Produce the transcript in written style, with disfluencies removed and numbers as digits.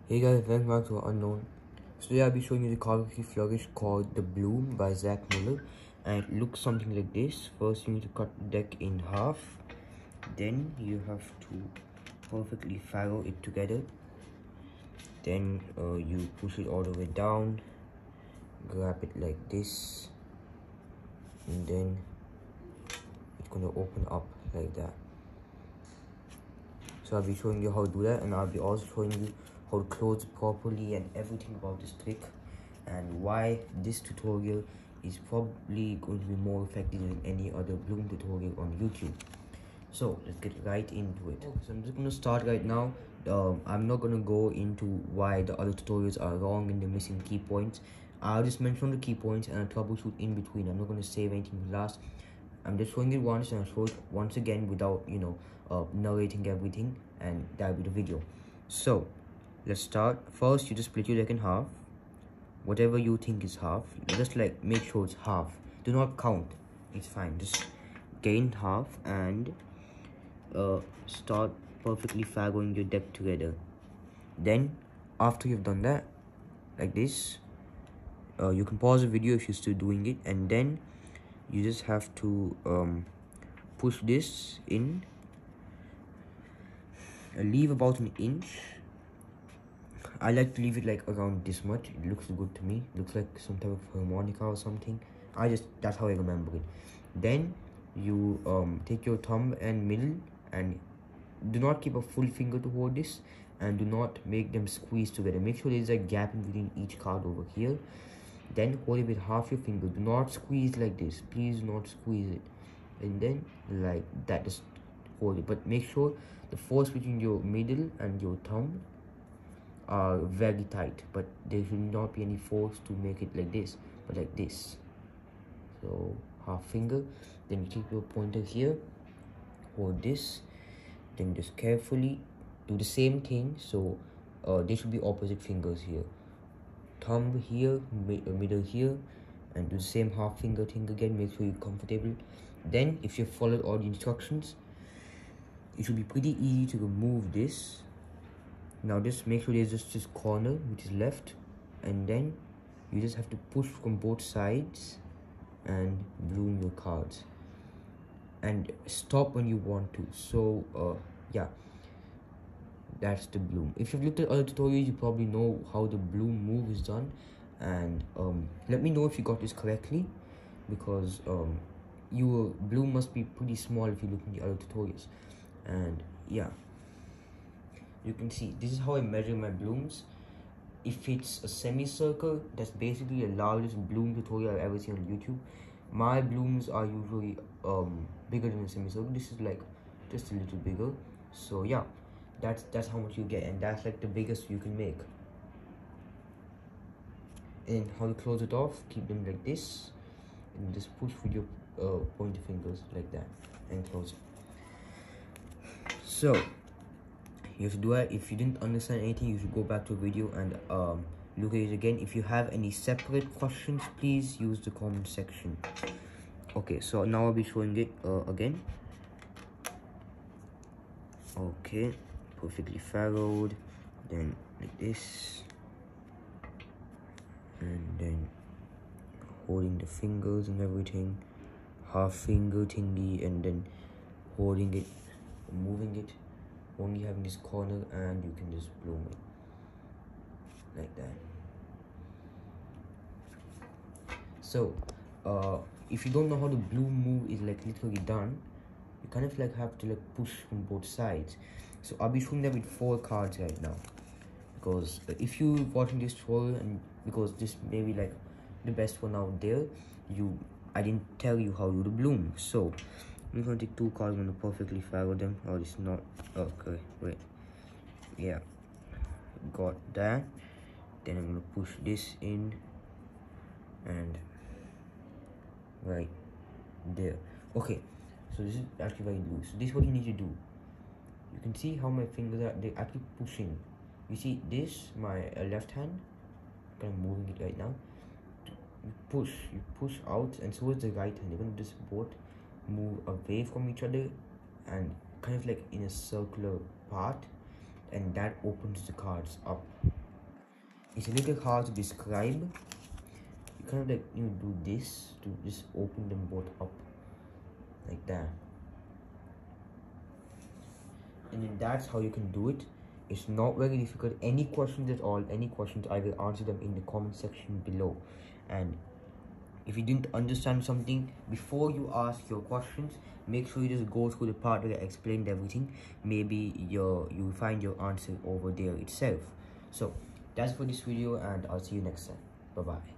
Hey guys, welcome back to Unknown. Today I'll be showing you the Cardistry Flourish called The Bloom by Muller, and it looks something like this. First you need to cut the deck in half, then you have to perfectly furrow it together, then you push it all the way down, grab it like this, and then it's going to open up like that. So I'll be showing you how to do that, and I'll be also showing you how to close it properly and everything about this trick, and why this tutorial is probably going to be more effective than any other bloom tutorial on YouTube. So let's get right into it. So I'm just going to start right now. I'm not going to go into why the other tutorials are wrong and the missing key points. I'll just mention the key points and I'll troubleshoot in between. I'm not going to save anything for last. I'm just showing it once and I'll show it once again without narrating everything, and that'll be the video. So let's start. First you just split your deck in half, whatever you think is half. Just like make sure it's half, do not count, it's fine. Just gain half and start perfectly furrowing your deck together. Then after you've done that like this, you can pause the video if you're still doing it, and then you just have to push this in, leave about an inch. I like to leave it like around this much. It looks good to me. Looks like some type of harmonica or something. That's how I remember it. Then you take your thumb and middle, and do not keep a full finger to hold this, and do not make them squeeze together. Make sure there's a gap in between each card over here. Then hold it with half your finger. Do not squeeze like this. Please do not squeeze it. And then like that, just hold it. But make sure the force between your middle and your thumb are very tight, but there should not be any force to make it like this, but like this. So half finger, then you take your pointer here, hold this, then just carefully do the same thing. So they should be opposite fingers here, thumb here, middle here, and do the same half finger thing again. Make sure you're comfortable. Then if you followed all the instructions, it should be pretty easy to remove this. Now just make sure there's just this corner which is left, and then you just have to push from both sides and bloom your cards, and stop when you want to. So yeah, that's the bloom. If you've looked at other tutorials, you probably know how the bloom move is done, and let me know if you got this correctly, because your bloom must be pretty small if you look in the other tutorials. And yeah, you can see this is how I measure my blooms. If it's a semicircle, that's basically the largest bloom tutorial I've ever seen on YouTube. My blooms are usually bigger than a semicircle. This is like just a little bigger. So yeah, that's how much you get, and that's like the biggest you can make. And how to close it off, keep them like this, and just push with your pointer fingers like that and close it. So you have to do that. If you didn't understand anything, you should go back to the video and look at it again. If you have any separate questions, please use the comment section. Okay, so now I'll be showing it again. Okay, perfectly furrowed, then like this, and then holding the fingers and everything, half finger thingy, and then holding it, moving it, only having this corner, and you can just bloom it like that. So if you don't know how the bloom move is like literally done, you kind of like have to like push from both sides. So I'll be showing that with 4 cards right now, because if you're watching this tutorial, and because this may be like the best one out there, I didn't tell you how to do the bloom. So I'm going to take 2 cards. I'm going to perfectly furrow them. Oh, this is not okay. Wait, yeah, got that. Then I'm going to push this in, and right there. Okay, so this is actually very loose. So this is what you need to do. You can see how my fingers are, they're actually pushing. You see this, my left hand, I'm kind of moving it right now. You push out, and so is the right hand. You're going to just both move away from each other and kind of like in a circular path, and that opens the cards up. it's a little hard to describe. You kind of like, you know, do this to just open them both up like that, and then that's how you can do it. It's not very difficult. Any questions at all, any questions, I will answer them in the comment section below. And if you didn't understand something, before you ask your questions, make sure you just go through the part where I explained everything. Maybe you find your answer over there itself. So that's for this video, and I'll see you next time. Bye bye.